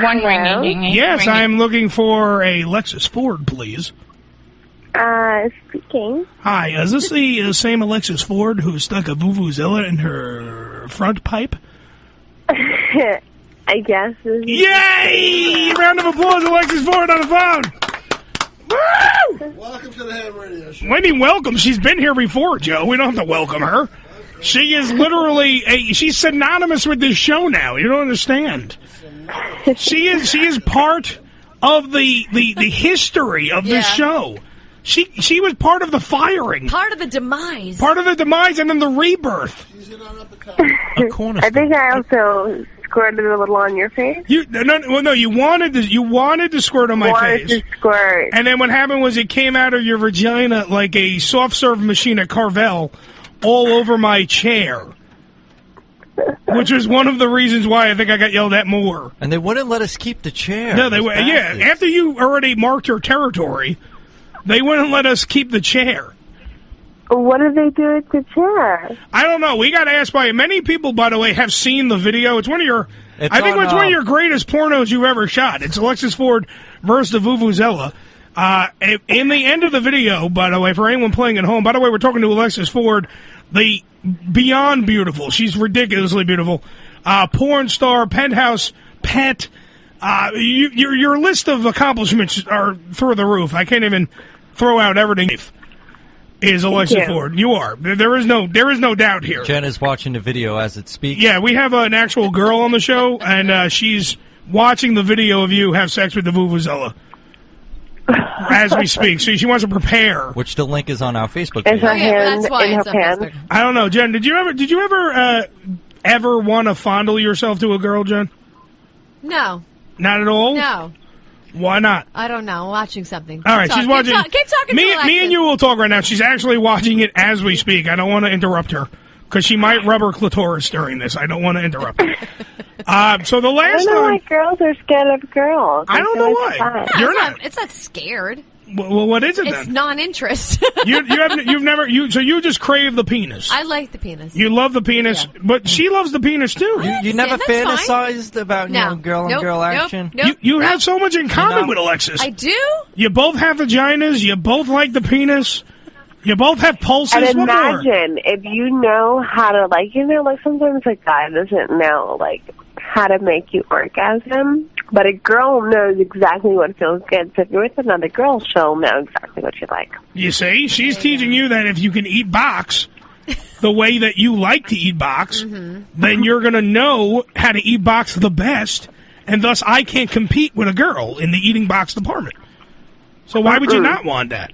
One ring. Yes, I'm looking for a Alexis Ford, please. Speaking. Hi, is this the same Alexis Ford who stuck a vuvuzela in her front pipe? I guess. Yay! Round of applause, Alexis Ford on the phone. Woo! Welcome to the Ham Radio Show. What do you mean welcome? She's been here before, Joe. We don't have to welcome her. She is literally she's synonymous with this show now. You don't understand. She is part of the history of this show. She was part of the firing. Part of the demise. Part of the demise and then the rebirth. I think I also squirted a little on your face. You wanted to squirt on my face. To squirt. And then what happened was it came out of your vagina like a soft serve machine at Carvel all over my chair. Which was one of the reasons why I think I got yelled at more. And they wouldn't let us keep the chair. No, they would. Yeah, after you already marked your territory, they wouldn't let us keep the chair. What did they do with the chair? I don't know. We got asked by many people, by the way, have seen the video. It's one of your, it's one of your greatest pornos you've ever shot. It's Alexis Ford versus the Vuvuzela. In the end of the video, by the way, for anyone playing at home, by the way, we're talking to Alexis Ford, the beyond beautiful. She's ridiculously beautiful. Porn star, penthouse, pet. Your list of accomplishments are through the roof. I can't even throw out everything. Is Alexis Ford. You are. There is no doubt here. Jen is watching the video as it speaks. Yeah, we have an actual girl on the show, and she's watching the video of you have sex with the Vuvuzela as we speak. So she wants to prepare. Which the link is on our Facebook page. Is her hand that's why in it's her on hand? I don't know, Jen. Did you ever want to fondle yourself to a girl, Jen? No. Not at all? No. Why not? I don't know. I'm watching something. All right, she's watching. Keep talking me, to Alexis. me and you will talk right now. She's actually watching it as we speak. I don't want to interrupt her because she might rub her clitoris during this. I don't want to interrupt her. So the last I don't know time, why girls are scared of girls. I don't know why. No, You're not. It's not scared. Well, what is it It's then? non-interest. So you just crave the penis. I like the penis. You love the penis, but she loves the penis too. You never that's fantasized about girl on girl action? You have so much in common with Alexis. I do? You both have vaginas. You both like the penis. You both have pulses. And What more? imagine if you know how to, like sometimes a guy doesn't know, how to make you orgasm, but a girl knows exactly what feels good. So if you're with another girl, she'll know exactly what you like. You see, she's teaching you that if you can eat box the way that you like to eat box, then you're going to know how to eat box the best, and thus I can't compete with a girl in the eating box department. So why would you not want that?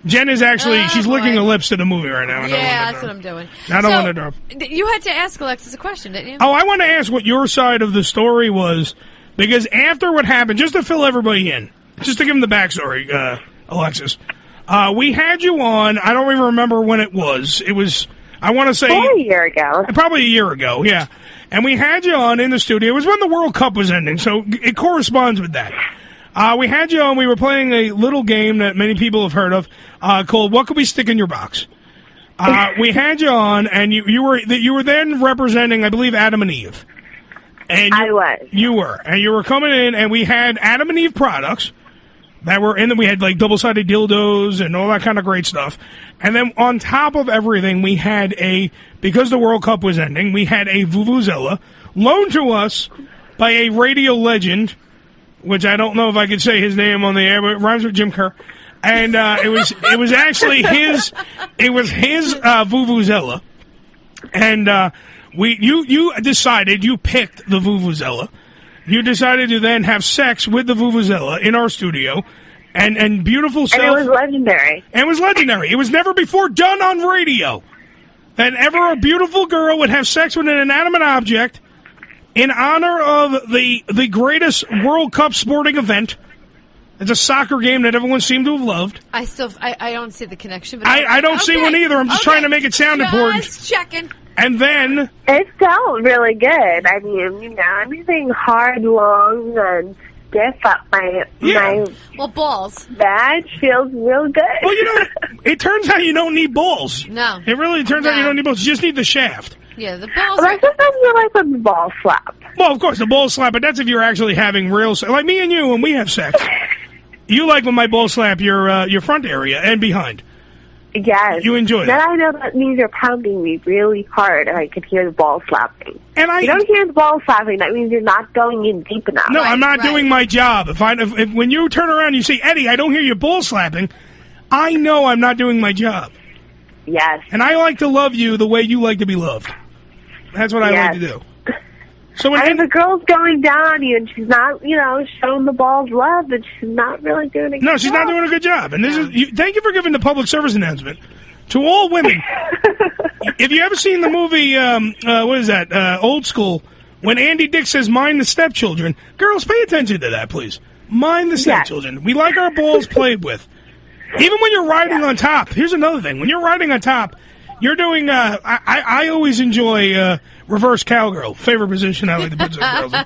Jen is actually, she's licking her lips to the movie right now. Yeah, that's what I'm doing. I don't want to drop. You had to ask Alexis a question, didn't you? Oh, I want to ask what your side of the story was, because after what happened, just to fill everybody in, just to give them the backstory, Alexis, we had you on, I don't even remember when it was. It was, I want to say... Probably a year ago. Probably a year ago, yeah. And we had you on in the studio. It was when the World Cup was ending, so it corresponds with that. We had you on. We were playing a little game that many people have heard of called "What Could We Stick in Your Box?" We had you on, and you were then representing, I believe, Adam and Eve. And I was. You were, and you were coming in, and we had Adam and Eve products that were in. We had double-sided dildos and all that kind of great stuff. And then on top of everything, we had because the World Cup was ending, we had a Vuvuzela loaned to us by a radio legend, which I don't know if I could say his name on the air, but it rhymes with Jim Kerr. And it was actually his Vuvuzela. And you decided, you picked the Vuvuzela. You decided to then have sex with the Vuvuzela in our studio. And beautiful self. And it was legendary. And it was legendary. It was never before done on radio that ever a beautiful girl would have sex with an inanimate object in honor of the greatest World Cup sporting event. It's a soccer game that everyone seemed to have loved. I don't see the connection. But I don't see one either. I'm just trying to make it sound important. Just checking. And then... It felt really good. I mean, anything hard, long, and stiff up my balls. Badge feels real good. Well, it turns out you don't need balls. No. It really turns out you don't need balls. You just need the shaft. Yeah, the balls Sometimes you like when the balls slap. Well, of course, the ball slap, but that's if you're actually having real sex. Like me and you when we have sex. You like when my ball slap your front area and behind. Yes. You enjoy Then it. I know that means you're pounding me really hard, and I could hear the ball slapping. And you don't hear the ball slapping, that means you're not going in deep enough. No, I'm not doing my job. If when you turn around and you say, Eddie, I don't hear you ball slapping, I know I'm not doing my job. Yes. And I like to love you the way you like to be loved. That's what I like to do. So when if a girl's going down on you and she's not, showing the balls love, then she's not really doing a good job. No, she's not doing a good job. And this is thank you for giving the public service announcement to all women. If you ever seen the movie, what is that, Old School, when Andy Dick says, mind the stepchildren, girls, pay attention to that, please. Mind the stepchildren. We like our balls played with. Even when you're riding on top. Here's another thing. When you're riding on top, you're doing, I always enjoy reverse cowgirl. Favorite position I like to put some girls in.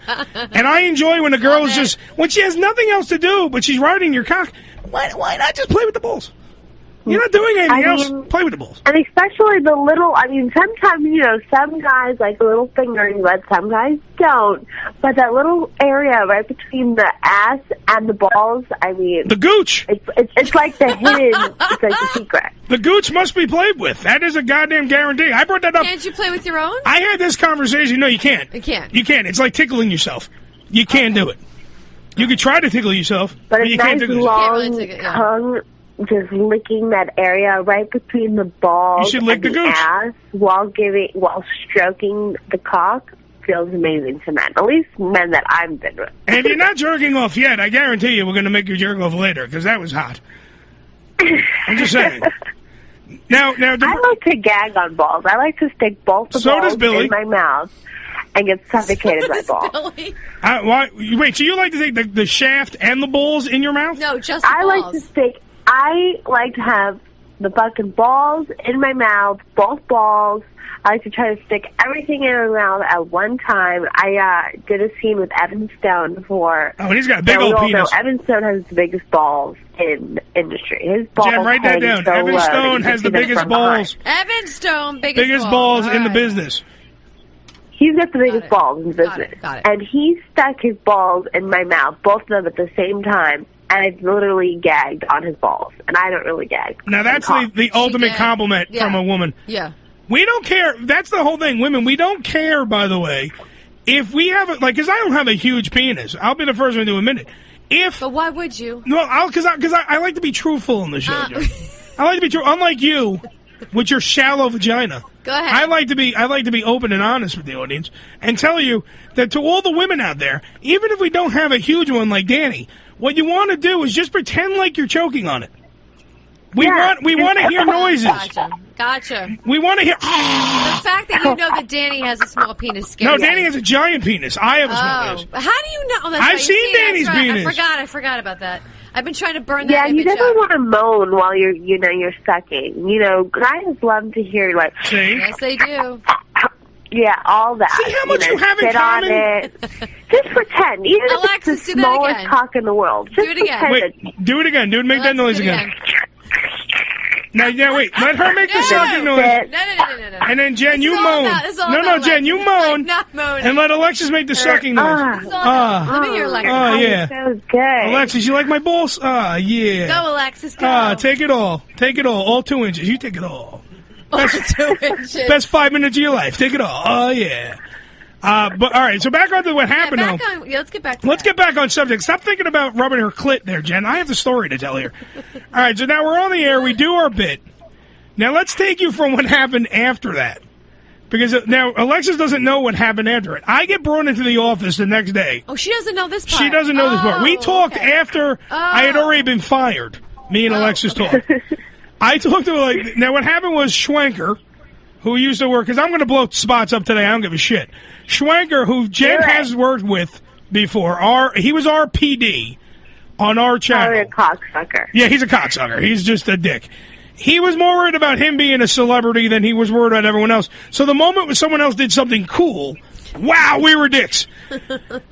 And I enjoy when a girl is just, when she has nothing else to do, but she's riding your cock, why not just play with the balls? You're not doing anything else. Play with the balls. And especially the little, sometimes, some guys like a little fingering, but some guys don't. But that little area right between the ass and the balls, the gooch. It's like the hidden, it's like the secret. The gooch must be played with. That is a goddamn guarantee. I brought that up. Can't you play with your own? I had this conversation. No, you can't. You can't. You can't. It's like tickling yourself. You can't do it. You could try to tickle yourself, but you can't tickle yourself. Long tongue, just licking that area right between the balls and the ass while stroking the cock feels amazing to men. At least men that I've been with. And if you're not jerking off yet, I guarantee you we're going to make you jerk off later because that was hot. I'm just saying. Now, I like to gag on balls. I like to stick both the balls in my mouth and get suffocated by balls. Wait, so you like to take the shaft and the balls in your mouth? No, just the balls. I like to have the fucking balls in my mouth, both balls. I like to try to stick everything in my mouth at one time. I did a scene with Evan Stone before. Oh, and he's got a big old penis. Evan Stone has the biggest balls in the industry. His balls. Jen, write that down. Evan Stone has the biggest balls. Evan Stone, biggest balls in the business. He's got the biggest balls in the business. Got it. And he stuck his balls in my mouth, both of them at the same time. And I literally gagged on his balls. And I don't really gag. Now, that's the ultimate compliment from a woman. Yeah. We don't care. That's the whole thing. Women, we don't care, by the way, if we have because I don't have a huge penis. I'll be the first one to admit it. But why would you? No, because I like to be truthful in the show, Joe. I like to be true. Unlike you, with your shallow vagina. Go ahead. I like to be open and honest with the audience and tell you that to all the women out there, even if we don't have a huge one like Danny, what you want to do is just pretend like you're choking on it. We want to hear noises. Gotcha. We want to hear. The fact that you know that Danny has a small penis scares No, Danny has a giant penis. I have a small penis. How do you know? Oh, I've seen Danny's penis. I forgot about that. I've been trying to burn that. Yeah, you definitely want to moan while you're sucking. Guys love to hear See? Yes, they do. Yeah, all that. See how much you have in common? On it. Just pretend. Even Alexis, if it's the smallest cock in the world. Just do it again. Wait, do it again. Make that noise again. Now, wait. Let her make the sucking noise. No. And then, Jen, you moan. No, Jen, you moan. Not moaning. And let Alexis make the sucking noise. Let me hear Alexis. Oh, yeah. So good. Alexis, you like my balls? Yeah. Go, Alexis, go. Take it all. Take it all. All 2 inches. You take it all. Best 2 inches. Best 5 minutes of your life. Take it all. Oh, yeah. But all right, so back on to what happened. Let's get back to Let's get back on subject. Stop thinking about rubbing her clit there, Jen. I have the story to tell here. All right, so now we're on the air. We do our bit. Now let's take you from what happened after that. Because now Alexis doesn't know what happened after it. I get brought into the office the next day. Oh, she doesn't know this part. She doesn't know this part. We talked after I had already been fired. Me and Alexis talked. I talked to her now what happened was Schwenker, who used to work, because I'm going to blow spots up today. I don't give a shit. Schwenker, who Jen has worked with before, he was our PD on our channel. He's a cocksucker. Yeah, he's a cocksucker. He's just a dick. He was more worried about him being a celebrity than he was worried about everyone else. So the moment when someone else did something cool, Wow, we were dicks.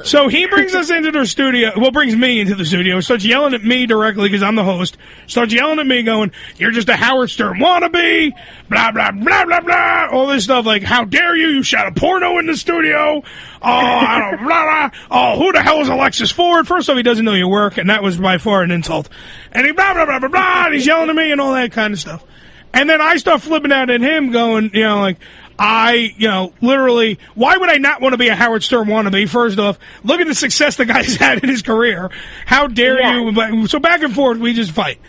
So he brings us into the studio. Well, brings me into the studio. Starts yelling at me directly because I'm the host. Starts yelling at me going, "You're just a Howard Stern wannabe." Blah, blah, blah, blah, blah. All this stuff like, "How dare you? You shot a porno in the studio." Oh, I don't, blah, blah. Oh, who the hell is Alexis Ford? First off, he doesn't know your work, and that was by far an insult. And he blah, blah, blah, blah, blah. And he's yelling at me and all that kind of stuff. And then I start flipping out at him going, like, literally, why would I not want to be a Howard Stern wannabe? First off, look at the success the guy's had in his career. How dare you? So back and forth, we just fight.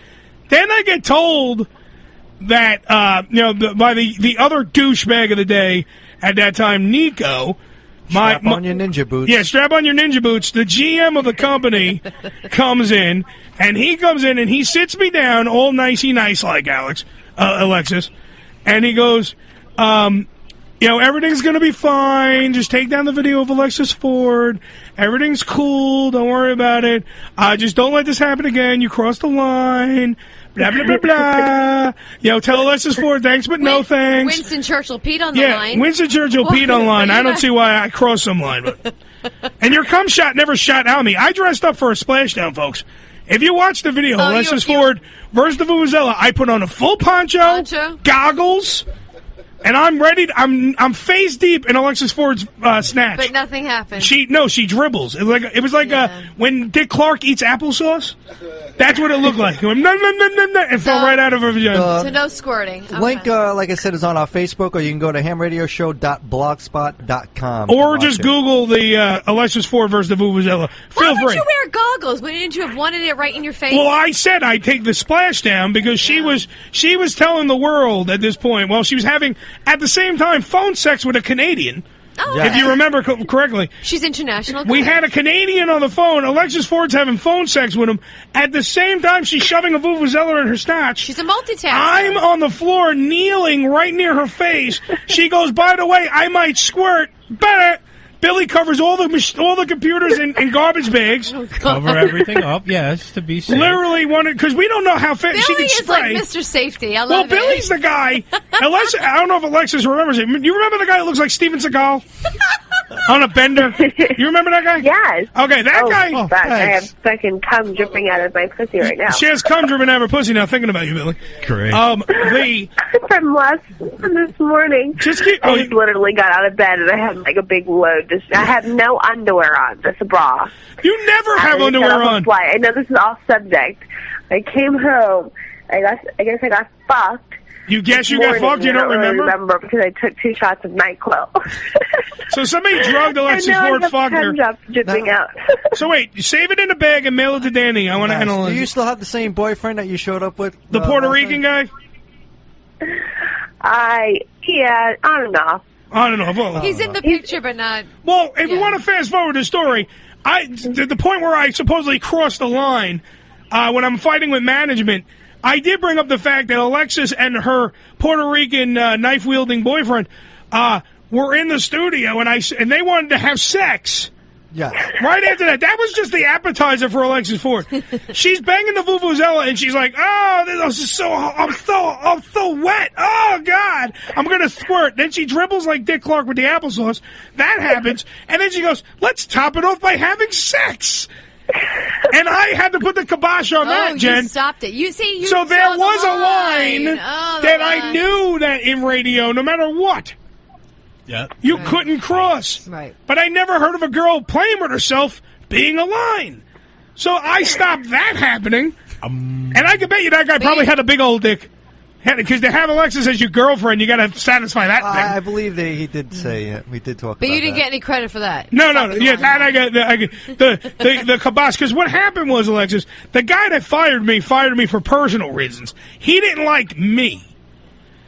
Then I get told that, by the other douchebag of the day at that time, Nico. Strap on your ninja boots. Yeah, strap on your ninja boots. The GM of the company comes in, and he sits me down all nicey nice like Alexis, and he goes, everything's going to be fine. Just take down the video of Alexis Ford. Everything's cool. Don't worry about it. Just don't let this happen again. You crossed the line. Blah, blah, blah, blah. Tell Alexis Ford thanks, but no thanks. Winston Churchill peed on the line. Yeah, Winston Churchill peed on the line. I don't see why I crossed some line. But. And your cum shot never shot out me. I dressed up for a splashdown, folks. If you watch the video, Alexis Ford versus the Vuvuzela, I put on a full poncho, goggles, and I'm ready. I'm face deep in Alexis Ford's snatch. But nothing happened. She dribbles. It was like when Dick Clark eats applesauce. That's what it looked like. It went, and fell right out of her vagina. So no squirting. Okay. Link, like I said, is on our Facebook, or you can go to hamradioshow.blogspot.com. Or just Google the Alexis Ford versus the Vuvuzela. Feel free. Why would you wear goggles? Wouldn't you have wanted it right in your face? Well, I said I'd take the splash down because she was telling the world at this point, while she was having, at the same time, phone sex with a Canadian. Oh, okay. If you remember correctly. She's international. We had a Canadian on the phone. Alexis Ford's having phone sex with him. At the same time, she's shoving a Vuvuzela in her snatch. She's a multitasker. I'm on the floor kneeling right near her face. She goes, by the way, I might squirt. But Billy covers all the computers in garbage bags. Cover everything up, yes, to be safe. Literally wanted, because we don't know how fast she can spray. Billy is like Mr. Safety. I love it. Well, Billy's the guy. I don't know if Alexis remembers it. You remember the guy that looks like Steven Seagal? On a bender? You remember that guy? Yes. Okay, that guy. Oh, I have fucking cum dripping out of my pussy right now. She has cum dripping out of her pussy now, thinking about you, Billy. Great. From this morning. Just keep. I just literally got out of bed and I had like a big load. I had no underwear on, just a bra. You never have underwear on. I know this is off subject. I came home. I guess I got fucked. You guess you got fucked? You don't remember? I remember because I took 2 shots of NyQuil. So somebody drugged Alexis Ford, fucked her. Dripping out. So wait, save it in a bag and mail it to Danny. I want to analyze. Do you still have the same boyfriend that you showed up with? The Puerto Rican guy? I don't know. I don't know. Well, he's in the picture, but not. Well, if we want to fast forward the story, the point where I supposedly crossed the line when I'm fighting with management, I did bring up the fact that Alexis and her Puerto Rican knife-wielding boyfriend were in the studio, and they wanted to have sex. Yeah. Right after that. That was just the appetizer for Alexis Ford. She's banging the Vuvuzela, and she's like, "Oh, this is I'm so wet. Oh, God. I'm going to squirt." Then she dribbles like Dick Clark with the applesauce. That happens. And then she goes, "Let's top it off by having sex." And I had to put the kibosh on that, Jen. You stopped it. So there was a line that I knew that in radio, no matter what, you couldn't cross. Right. But I never heard of a girl playing with herself being a line. So I stopped that happening. And I can bet you that guy probably had a big old dick. Because to have Alexis as your girlfriend, you got to satisfy that thing. I believe he did say it. We did talk about that. But you didn't get any credit for that. No. Yeah, that I got the kibosh. Because what happened was, Alexis, the guy that fired me for personal reasons. He didn't like me.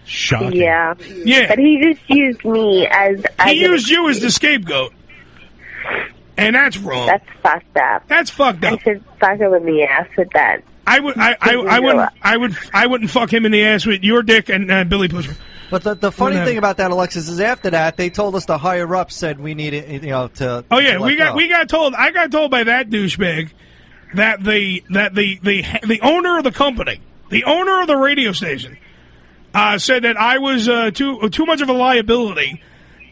Shocking. Yeah. But he just used me as he used you as the scapegoat. And that's wrong. That's fucked up. That's fucked up. I should fuck him in the ass with that. I wouldn't fuck him in the ass with your dick and Billy Pusher. But the funny thing about that, Alexis, is after that they told us the higher up said we needed, to. Oh yeah, we got told. I got told by that douchebag that the owner of the company, the owner of the radio station, said that I was too much of a liability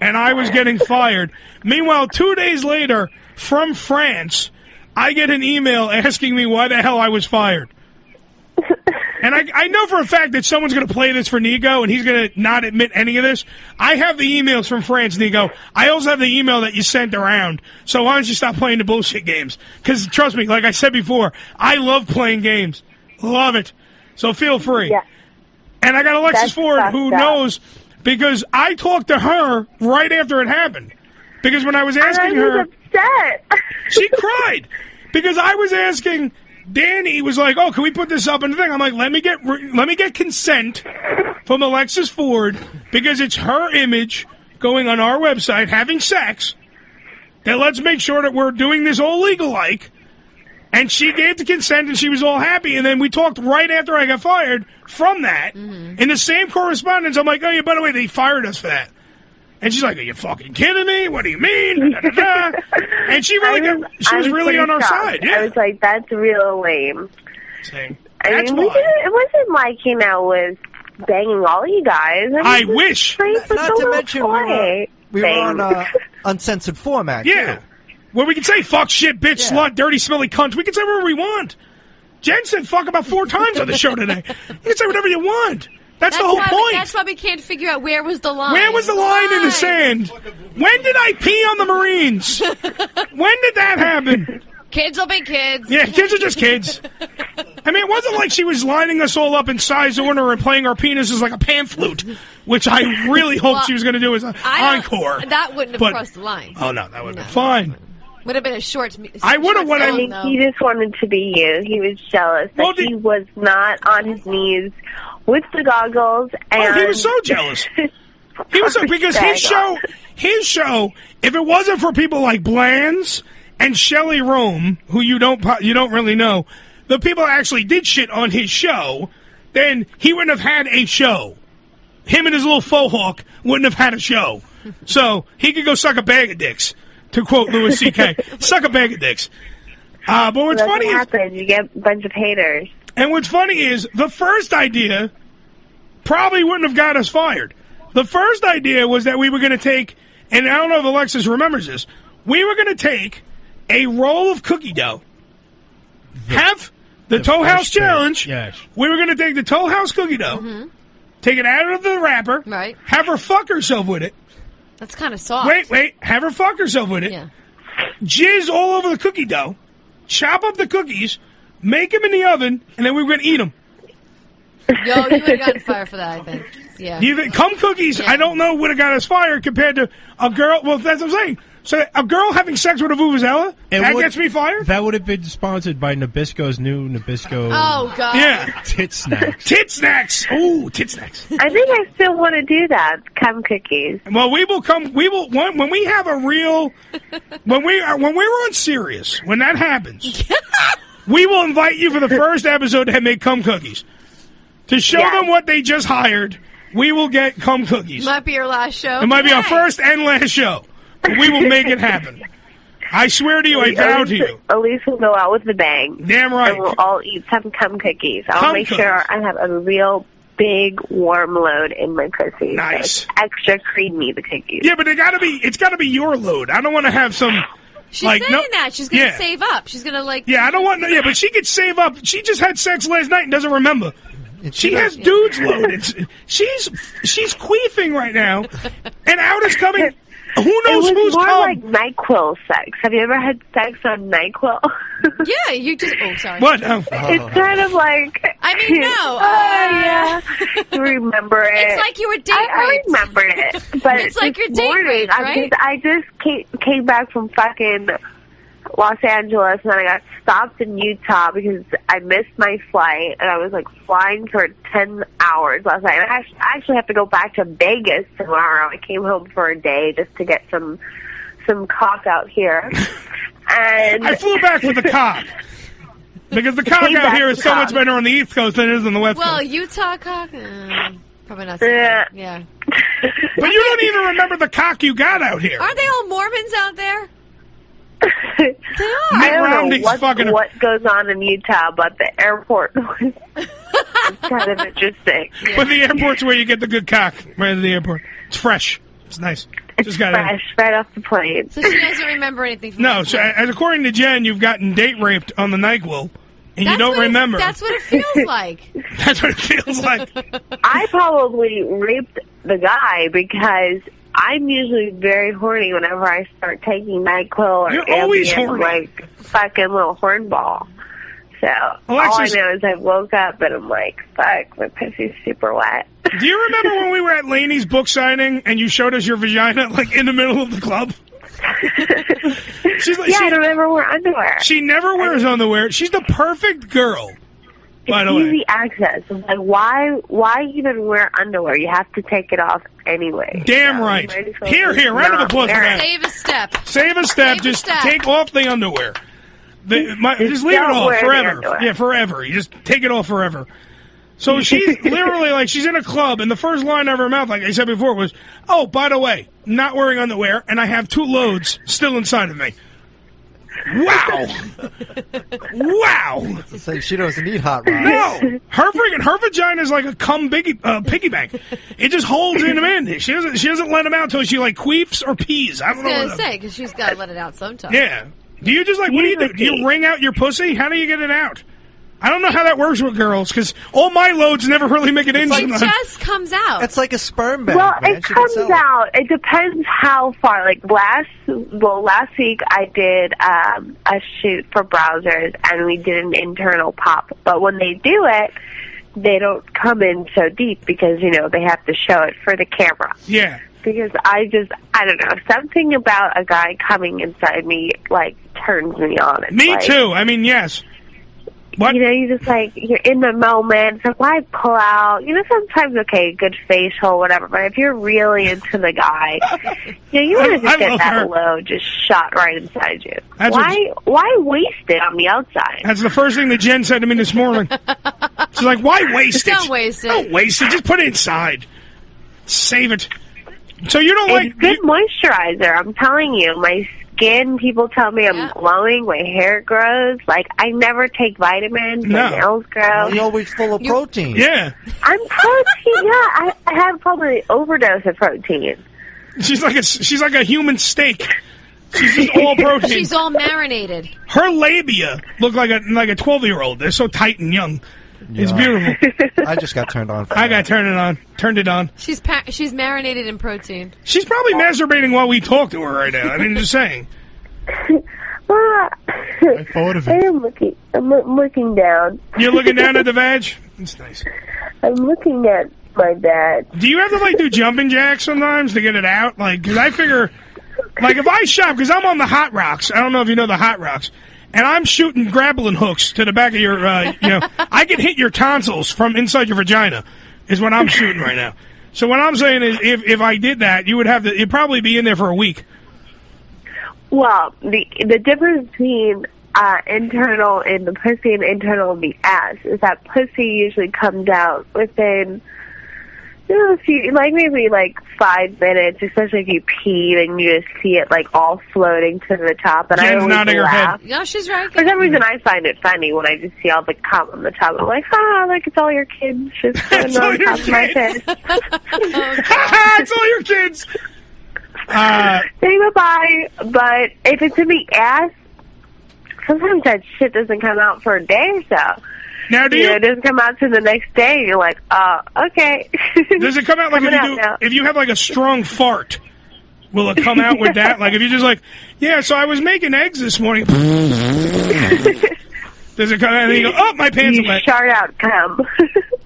and I was getting fired. Meanwhile, 2 days later, from France, I get an email asking me why the hell I was fired. And I know for a fact that someone's going to play this for Nico, and he's going to not admit any of this. I have the emails from France, Nico. I also have the email that you sent around. So why don't you stop playing the bullshit games? Because trust me, like I said before, I love playing games. Love it. So feel free. Yeah. And I got Alexis Ford, who up. knows, because I talked to her right after it happened. Because when I was asking her, upset. she cried. Because I was asking... Danny was like, "Oh, can we put this up in the thing?" I'm like, "Let me get consent from Alexis Ford because it's her image going on our website having sex. Then let's make sure that we're doing this all legal-like." And she gave the consent, and she was all happy. And then we talked right after I got fired from that. Mm-hmm. In the same correspondence, I'm like, "Oh yeah, by the way, they fired us for that." And she's like, "Are you fucking kidding me? What do you mean?" Da, da, da, da. And she was really on our side. Yeah. I was like, "That's real lame." See, it wasn't like was banging all you guys. I wish. Not to mention we were on uncensored format. Yeah, too. Where we can say fuck, shit, bitch, slut, dirty, smelly cunt. We can say whatever we want. Jen said fuck about 4 times on the show today. You can say whatever you want. That's the whole point. That's why we can't figure out where was the line. Where was the line in the sand? When did I pee on the Marines? When did that happen? Kids will be kids. Yeah, kids are just kids. I mean, it wasn't like she was lining us all up in size order and playing our penises like a pan flute, which I really hoped she was going to do as an encore. That wouldn't have crossed the line. Oh, no, that would have been fine. Would have been a short. I would have. I think he just wanted to be you. He was jealous that he was not on his knees with the goggles. And he was so jealous. He was because his show. If it wasn't for people like Blands and Shelley Rome, who you don't really know, the people that actually did shit on his show, then he wouldn't have had a show. Him and his little faux hawk wouldn't have had a show. So he could go suck a bag of dicks. To quote Louis C.K., suck a bag of dicks. But what's funny is... you get a bunch of haters. And what's funny is, the first idea probably wouldn't have got us fired. The first idea was that we were going to take, and I don't know if Alexis remembers this, we were going to take a roll of cookie dough, have the Toe House Challenge. Yes. We were going to take the Toe House cookie dough, take it out of the wrapper, have her fuck herself with it. That's kind of soft. Wait. Have her fuck herself with it. Yeah. Jizz all over the cookie dough. Chop up the cookies. Make them in the oven. And then we were going to eat them. Yo, you would have gotten fired for that, I think. Yeah. Cum cookies, I don't know, would have got us fired compared to a girl. Well, that's what I'm saying. So a girl having sex with a vuvuzela, gets me fired? That would have been sponsored by Nabisco's new Nabisco. Oh, God. Yeah. Tit snacks. Tit snacks. Ooh, tit snacks. I think I still want to do that. Cum cookies. Well, when we have a real, when we're on Sirius, when that happens, we will invite you for the first episode to make cum cookies. To show them what they just hired, we will get cum cookies. Might be your last show. It might be our first and last show. But we will make it happen. I swear to you, I vow to you. Elise will go out with a bang. Damn right. And we'll all eat some cum cookies. I'll make sure I have a real big warm load in my pussy. Nice. So it's extra creamy, the cookies. Yeah, but it's gotta be your load. I don't want to have some... She's saying that. She's going to save up. She's going to Yeah, I don't want... Yeah, but she could save up. She just had sex last night and doesn't remember. She has dudes load. She's queefing right now, and out is coming... Who knows who's more come? like NyQuil sex. Have you ever had sex on NyQuil? Yeah, you just... Oh, sorry. What? It's kind of like... I mean, no. yeah. You remember it. It's like you were date raped. I remember it. But it's like you're date raped, right? I just came back from fucking Los Angeles, and then I got stopped in Utah because I missed my flight, and I was like flying for 10 hours last night. And I actually have to go back to Vegas tomorrow. I came home for a day just to get some cock out here. And I flew back with the cock. Because the cock out here is so much better on the East Coast than it is on the West Coast. Well, Utah cock? Probably not so good. Yeah. But you don't even remember the cock you got out here. Aren't they all Mormons out there? I don't know what goes on in Utah, but the airport was kind of interesting. But the airport's where you get the good cock, right at the airport. It's fresh. It's nice. It's Just got in. fresh, right off the plane. So she doesn't remember anything from No, last so night. as according to Jen, you've gotten date raped on the NyQuil, and you don't remember. That's what it feels like. That's what it feels like. I probably raped the guy because I'm usually very horny whenever I start taking NyQuil or You're always Ambien, horny. like fucking little hornball. So Alexis- all I know is I woke up and I'm like, fuck, my pussy's super wet. Do you remember when we were at Lainey's book signing and you showed us your vagina like in the middle of the club? She's like, Yeah, I don't ever wear underwear. She never wears underwear. She's the perfect girl. By the way, Easy access. It's like, why even wear underwear? You have to take it off anyway. damn So right. you might as well Here, just round of not applause for wear that. it. Save a step. Save a step. Save a Just step. take off the underwear. Just leave it don't off wear the forever. underwear. Yeah, forever. You just take it off forever. So she's literally like, she's in a club, and the first line out of her mouth, like I said before, was, "Oh, by the way, not wearing underwear, and I have 2 loads still inside of me." Wow! Wow! So she doesn't need hot rods. No, her vagina is like a piggy bank. It just holds him in. She doesn't let him out until she like queefs or pees. I I don't was know. going to say, because she's got to let it out sometime. Yeah. Do you just like, what do you do? Do you wring out your pussy? How do you get it out? I don't know how that works with girls, because all my loads never really make it in. It sometimes. just comes out. It's like a sperm bank, Well, man. it She can comes sell it. out. It depends how far. Like last week, I did a shoot for browsers, and we did an internal pop. But when they do it, they don't come in so deep because they have to show it for the camera. Yeah. Because I don't know, something about a guy coming inside me like turns me on. It's Me like, too. I mean, yes. What? You just like, you're in the moment. It's like, why pull out? Sometimes, okay, good facial, whatever. But if you're really into the guy, you want to I just get love that her. load just shot right inside you. That's Why waste it on the outside? That's the first thing that Jen said to me this morning. She's like, "Why waste it? Don't waste it. Don't waste it. Just put it inside. Save it." So you don't It's good moisturizer. I'm telling you, my skin. People tell me I'm glowing. My hair grows. Like I never take vitamins. My nails grow. You're always full of protein. Yeah. I'm protein. Yeah, I have probably an overdose of protein. She's like a human steak. She's just all protein. She's all marinated. Her labia look like a 12-year-old. They're so tight and young. It's beautiful. I just got turned on. I got turned it on. She's marinated in protein. She's probably masturbating while we talk to her right now. I mean, just saying. Well, I am looking. I'm looking down. You're looking down at the vag? It's nice. I'm looking at my dad. Do you have to do jumping jacks sometimes to get it out? Because I figure, if I shop, because I'm on the Hot Rocks. I don't know if you know the Hot Rocks. And I'm shooting grappling hooks to the back of your, I can hit your tonsils from inside your vagina, is what I'm shooting right now. So what I'm saying is, if I did that, you'd probably be in there for a week. Well, the difference between internal in the pussy and internal in the ass is that pussy usually comes out within a few, maybe 5 minutes, especially if you pee and you just see it all floating to the top. And Jen's I always nodding her laugh. head. No, she's right. For some reason, I find it funny when I just see all the cum on the top. I'm like, it's all your kids just going It's all on your top of my kids. head. It's all your kids. Say bye-bye. But if it's in the ass, sometimes that shit doesn't come out for a day or so. Now, it doesn't come out to the next day, and you're like, okay. Does it come out if you have a strong fart? Will it come out with that? If you're just yeah, so I was making eggs this morning. Does it come out and you go, oh, my pants are wet? Shart out cum.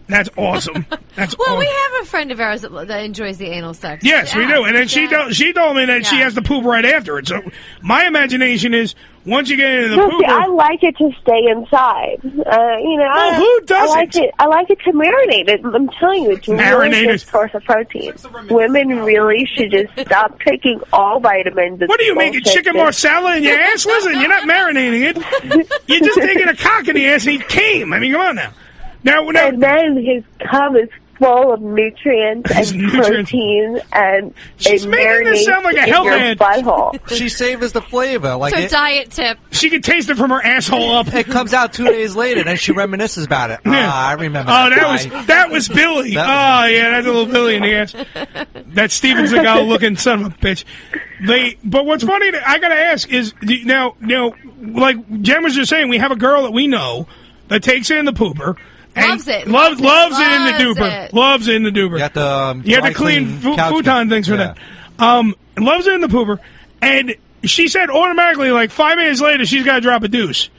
That's awesome. That's awesome. We have a friend of ours that enjoys the anal sex. Yes, we do. And then she told me that she has to poop right after it. So my imagination is, once you get into the pooper... I like it to stay inside. who doesn't? I like it to marinate. I'm telling you, it's a really good source of protein. Women really should just stop taking all vitamins. What are you making, chicken marsala in your ass? Listen, you're not marinating it. You're just taking a cock in the ass and he came. I mean, come on now. Now, and then his cum is full of nutrients It's and nutrients. protein, and She's it making this marinates sound like a in health your ad. butthole. She savors the flavor. Like So it, diet tip. She can taste it from her asshole up. it comes out 2 days later, and she reminisces about it. Yeah. I remember. Oh, guy. that was Billy. That Oh, yeah, that's a little Billy in the ass. That Steven Seagal looking son of a bitch. But what's funny, I gotta ask is now, like Jen was just saying, we have a girl that we know that takes it in the pooper. And Loves it. Loves it in the Loves duper. it. Loves it in the duper. You have to clean futon things for Yeah. that. Loves it in the pooper. And she said automatically, like 5 minutes later, she's got to drop a deuce.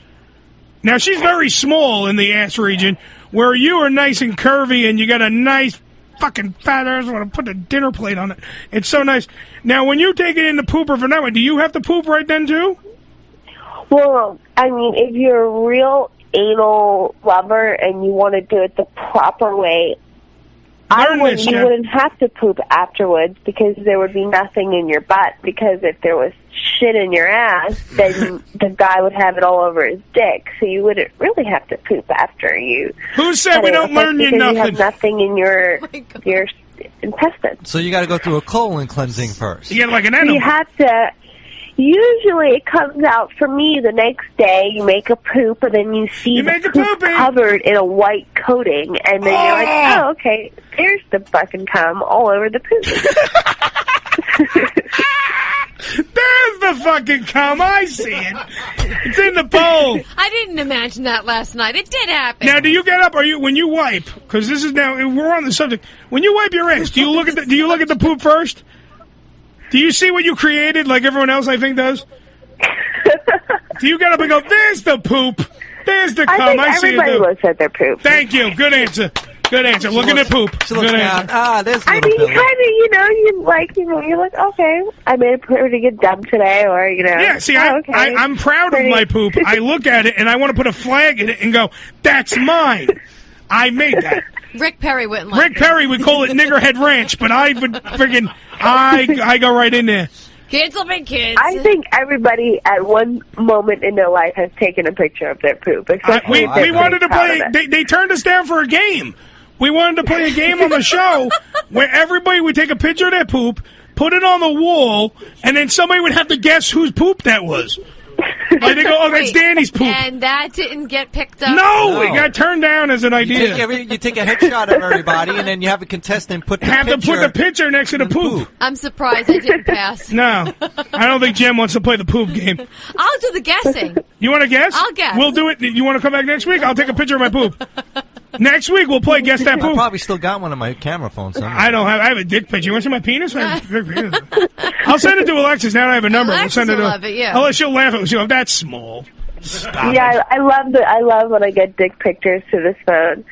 Now, she's very small in the ass region, where you are nice and curvy and you got a nice fucking fat ass. I want to put a dinner plate on it. It's so nice. Now, when you take it in the pooper for that one, do you have to poop right then, too? Well, I mean, if you're a real anal lover and you want to do it the proper way, you wouldn't have to poop afterwards because there would be nothing in your butt. Because if there was shit in your ass, then the guy would have it all over his dick. So you wouldn't really have to poop after you. Who said we don't learn you nothing? You have nothing in your intestines. So you got to go through a colon cleansing first. You get like an animal. You have to. Usually it comes out for me the next day. You make a poop, and then you see the poop covered in a white coating, and then you're like, oh, okay, there's the fucking cum all over the poop. There's the fucking cum. I see it. It's in the bowl. I didn't imagine that last night. It did happen. Now, do you get up? When you wipe? Because this is now we're on the subject. When you wipe your ass, do you look at the poop first? Do you see what you created, like everyone else I think does? Do you get up and go, "There's the poop, there's the cum"? I think I see it. everybody looks at their poop. Thank you. Good answer. Good answer. Looking at poop. She looks Good down. answer. There's I mean, you're like, okay, I made a pretty good dump today, or Yeah, see, okay. I'm proud of my poop. I look at it and I want to put a flag in it and go, "That's mine. I made that." Rick Perry wouldn't like Rick Perry would call it Niggerhead Ranch, but I would friggin' I go right in there. Kids will be kids. I think everybody at one moment in their life has taken a picture of their poop. We wanted to play. They turned us down for a game. We wanted to play a game on the show where everybody would take a picture of their poop, put it on the wall, and then somebody would have to guess whose poop that was. Like they go, "Oh, that's Danny's poop." And that didn't get picked up. No, it got turned down as an idea. You take a headshot of everybody, and then you have a contestant put the picture next to the poop. I'm surprised I didn't pass. No, I don't think Jen wants to play the poop game. I'll do the guessing. You want to guess? I'll guess. We'll do it. You want to come back next week? I'll take a picture of my poop. Next week we'll play Guess That Poop. I probably still got one on my camera phone somewhere. I have a dick picture. You want to see my penis? I'll send it to Alexis now that I have a number. Alexis we'll send it will to love it, yeah. Unless she'll laugh at me. She'll go, "That's small." Stop Yeah, it. I love when I get dick pictures to this phone.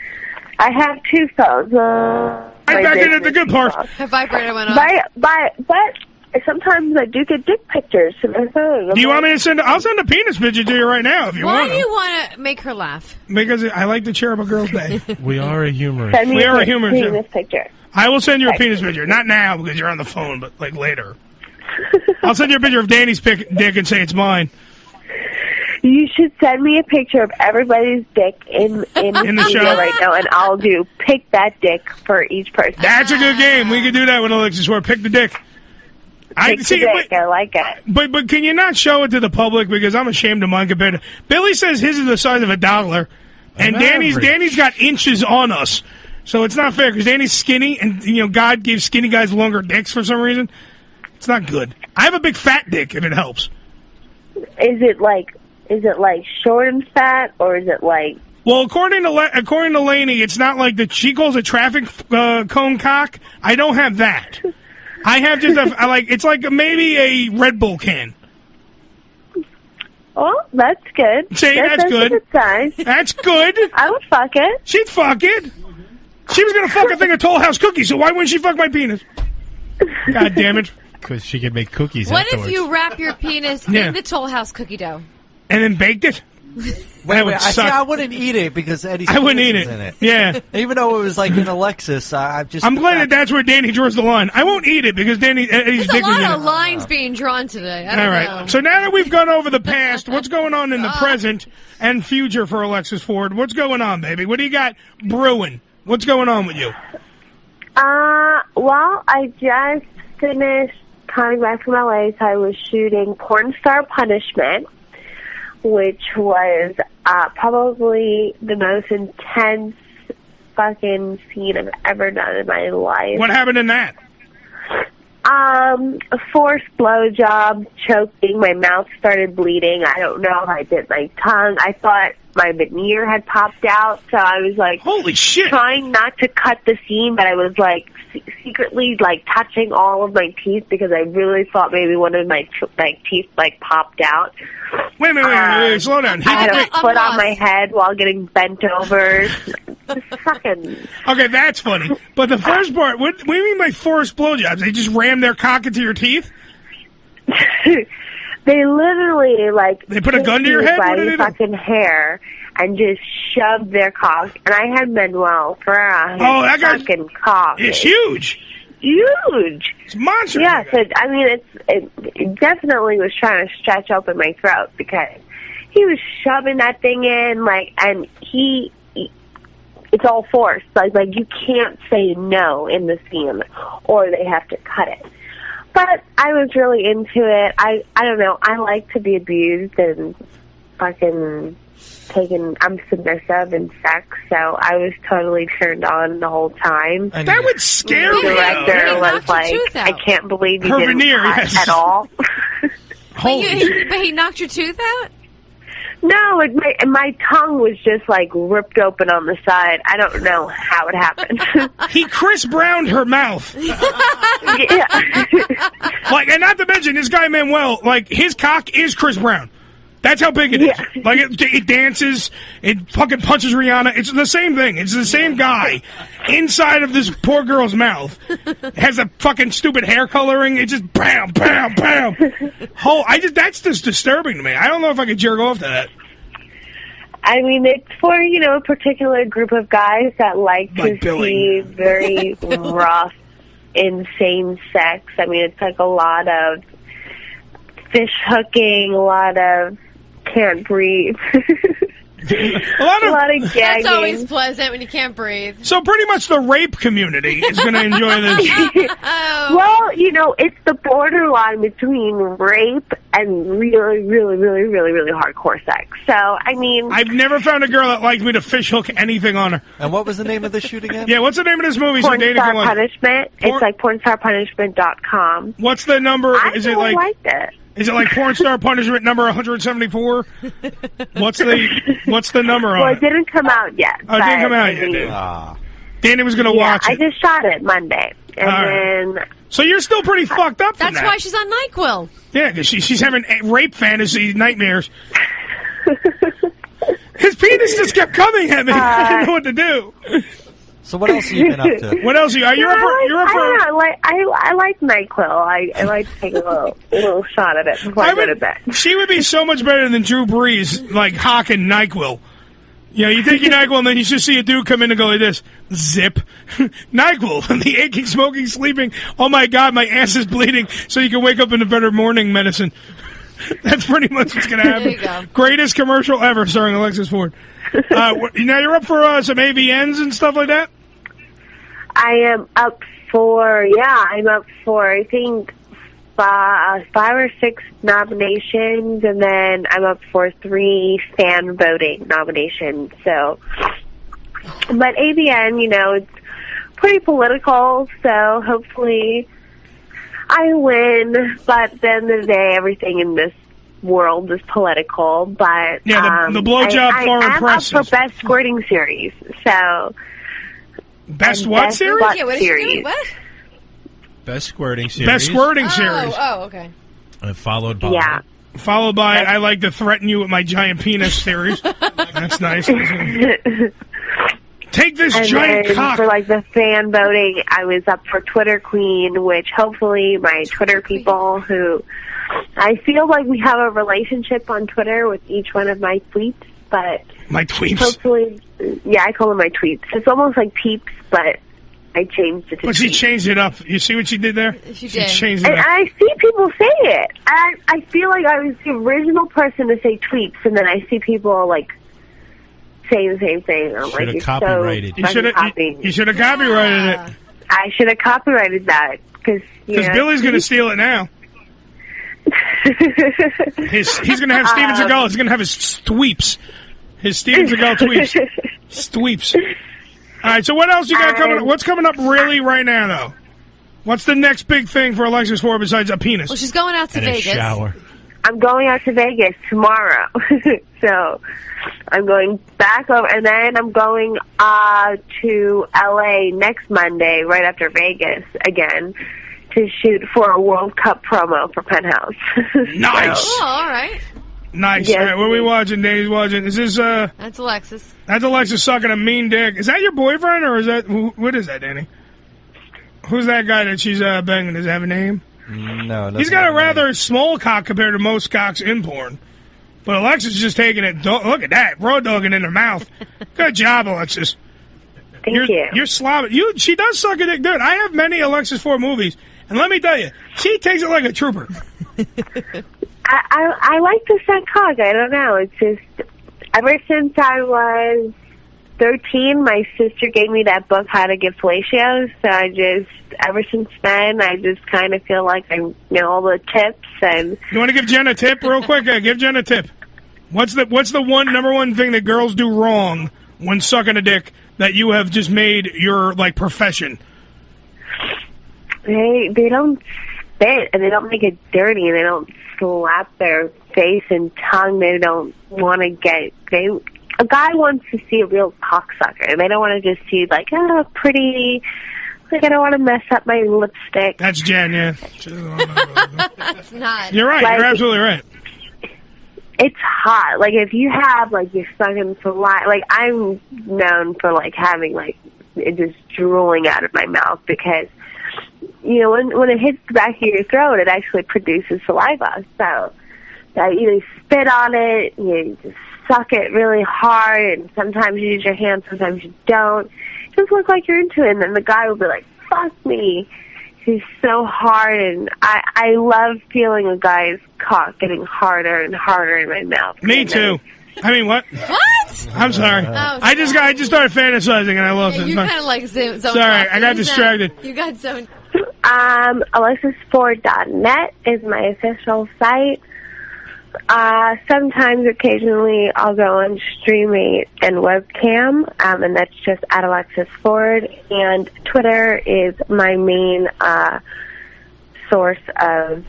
I have two phones. I back in at the good part. Her vibrator went off. But sometimes I do get dick pictures to my phone. Do you want me to send? I'll send a penis picture to you right now if you Why want. do you want to make her laugh? Because I like to cheer up a girl's day. We are a humorist. Send me We are a a humorous show. penis picture. I will send you a penis picture. Not now because you're on the phone, but like later. I'll send you a picture of Danny's dick and say it's mine. You should send me a picture of everybody's dick in the show studio right now, and I'll do pick that dick for each person. That's a good game. We can do that with Alexis Ford. Pick the dick. Pick the dick. I like it. But can you not show it to the public because I'm ashamed of mine compared to Billy says his is the size of $1, and Danny's got inches on us, so it's not fair because Danny's skinny, and God gave skinny guys longer dicks for some reason. It's not good. I have a big fat dick if it helps. Is it like short and fat, or is it like? Well, according to Lainey, it's not like she calls it traffic cone cock. I don't have that. I have just it's like maybe a Red Bull can. Oh, that's good. See, that's good. A good size. That's good. I would fuck it. She'd fuck it. She was gonna fuck a thing of Toll House cookies, so why wouldn't she fuck my penis? God damn it! Because she could make cookies. What afterwards. if you wrap your penis in the Toll House cookie dough? And then baked it? I wouldn't eat it because Eddie's I wouldn't eat penis it. is in it. Yeah. Even though it was like in Alexis, I'm glad that's where Danny draws the line. I won't eat it because Eddie's There's a dick was in lot it. of lines being drawn today. I don't All right. know. So now that we've gone over the past, what's going on in the present and future for Alexis Ford? What's going on, baby? What do you got brewing? What's going on with you? Well, I just finished coming back from LA, so I was shooting Porn Star Punishment, which was probably the most intense fucking scene I've ever done in my life. What happened in that? A forced blowjob, choking, my mouth started bleeding. I don't know if I bit my tongue. I thought my veneer had popped out, so I was like, holy shit, trying not to cut the scene, but I was like secretly like touching all of my teeth because I really thought maybe one of my teeth like popped out. Wait, slow down. I had a foot on my head while getting bent over. Fucking. Okay, that's funny. But the first part, what do you mean by forced blowjobs? They just ram their cock into your teeth? They literally, like... They put a gun to your head? By What did they do? fucking hair and just shoved their cock. And I had Manuel for a fucking cock. It's huge. Huge. It's monstrous. Yes, I mean, it definitely was trying to stretch open my throat because he was shoving that thing in, like, and it's all forced. Like you can't say no in the scene or they have to cut it. But I was really into it. I don't know. I like to be abused and fucking taken. I'm submissive in sex, so I was totally turned on the whole time. That would scare me. The director was like, I can't believe you didn't cut at all. But he knocked your tooth out? No, my tongue was just like ripped open on the side. I don't know how it happened. He Chris Browned her mouth. Yeah. Like, and not to mention, this guy Manuel, like, his cock is Chris Brown. That's how big it is. Like, it dances, it fucking punches Rihanna. It's the same thing. It's the same guy inside of this poor girl's mouth. Has a fucking stupid hair coloring. It just bam, bam, bam. That's just disturbing to me. I don't know if I could jerk off to that. I mean, it's for, a particular group of guys that like to see very rough, insane sex. I mean, it's like a lot of fish hooking, a lot of can't breathe. a lot of gagging. That's always pleasant when you can't breathe. So pretty much the rape community is going to enjoy this. Well, it's the borderline between rape and really, really, really, really, really hardcore sex. So, I mean... I've never found a girl that liked me to fish hook anything on her. And what was the name of the shoot again? Yeah, what's the name of this movie? Porn Star Punishment. It's like pornstarpunishment.com. What's the number? I really liked it. Is it like Porn Star Punishment number 174? What's the number on it? Well, it didn't come out yet. Oh, it didn't come out yet. Danny was going to watch it. I just shot it Monday. And then... So you're still pretty fucked up from That's why she's on NyQuil. Yeah, because she's having rape fantasy nightmares. His penis just kept coming at me. I didn't know what to do. So what else have you been up to? What else are you? I like NyQuil. I like to take a little shot of it before I go to bed. She would be so much better than Drew Brees, like hawking NyQuil. You take your NyQuil and then you just see a dude come in and go like this. Zip. NyQuil. The aching, smoking, sleeping. Oh my God, my ass is bleeding. So you can wake up in a better morning medicine. That's pretty much what's going to happen. There you go. Greatest commercial ever starring Alexis Ford. Now you're up for some AVNs and stuff like that? I am up for, I think, 5 or 6 nominations, and then I'm up for 3 fan voting nominations. So, but AVN, it's pretty political, so hopefully I win. But at the end of the day, everything in this world is political. But the blowjob foreign press. I am up for best squirting series. So best what series? What is she doing? What? Best squirting series. Best squirting series. Oh, okay. Followed by I like to threaten you with my giant penis series. That's nice. Take this giant cock. For the fan voting, I was up for Twitter Queen, which hopefully my Twitter people who I feel like we have a relationship on Twitter with each one of my tweets, but my tweets. Hopefully, I call them my tweets. It's almost like peeps, but I changed it to But she tweets. changed it up. You see what she did there? She did. Changed it And up. I see people say it. I feel like I was the original person to say tweets, and then I see people saying the same thing. I'm Should have like, copyrighted. You should have copyrighted it. I should have copyrighted that because Billy's going to steal it now. He's going to have Steven Seagal. He's going to have his sweeps. His Steven Seagal tweeps. Sweeps. All right, so what else you got coming up? What's coming up really right now, though? What's the next big thing for Alexis Ford besides a penis? Well, she's going out to Vegas. A shower. I'm going out to Vegas tomorrow. So I'm going back over, and then I'm going to L.A. next Monday, right after Vegas again, to shoot for a World Cup promo for Penthouse. Nice. Oh, all right. Nice. Yes. All right, what are we watching? Dave's watching. Is this That's Alexis. That's Alexis sucking a mean dick. Is that your boyfriend, or is that what is that, Danny? Who's that guy that she's banging? Does he have a name? No. He's got a rather small cock compared to most cocks in porn. But Alexis is just taking it. Look at that, raw dogging in her mouth. Good job, Alexis. Thank you. You're slobbing. She does suck a dick, dude. I have many Alexis Ford movies, and let me tell you, she takes it like a trooper. I like the suck cock. I don't know. It's just ever since I was 13, my sister gave me that book, How to Give Fellatio. So ever since then, I just kind of feel like I know all the tips. And you want to give Jen a tip real quick? Give Jen a tip. What's the number one thing that girls do wrong when sucking a dick that you have just made your profession? They don't spit, and they don't make it dirty, and they don't slap their face and tongue. They don't want to get. A guy wants to see a real cocksucker, and they don't want to just see pretty. I don't want to mess up my lipstick. That's Jen, yeah. It's not. You're right. You're absolutely right. It's hot. If you have you're sucking saliva. I'm known for having it just drooling out of my mouth because when it hits the back of your throat, it actually produces saliva. So you spit on it, you just suck it really hard, and sometimes you use your hands, sometimes you don't. It just look like you're into it, and then the guy will be like, fuck me. He's so hard, and I love feeling a guy's cock getting harder and harder in my mouth. Me too. I mean, what? What? I'm sorry. Oh, I just started fantasizing, and I lost it. You kind of zoned Sorry, off. I got distracted. You got zoned. AlexisFord.net is my official site. Sometimes, occasionally, I'll go on Streamate and webcam, and that's just at Alexis Ford. And Twitter is my main source of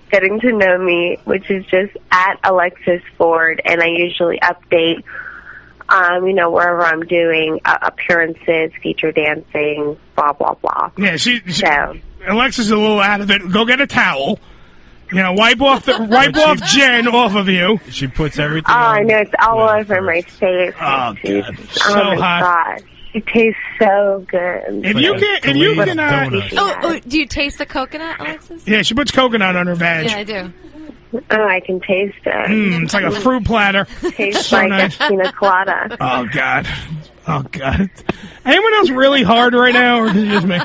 getting to know me, which is just at Alexis Ford. And I usually update, wherever I'm doing appearances, feature dancing, blah, blah, blah. Yeah, Alexis is a little out of it. Go get a towel. Wipe off Jen off of you. She puts everything. Oh, I know, it's all over my face. Oh, God. So oh my hot. gosh. It tastes so good. If you can, do you taste the coconut, Alexis? Yeah, she puts coconut on her vag. Yeah, I do. Oh, I can taste it. It's like a fruit platter. Tastes so like nice. a pina colada. Oh, God. Anyone else really hard right now, or is it just me?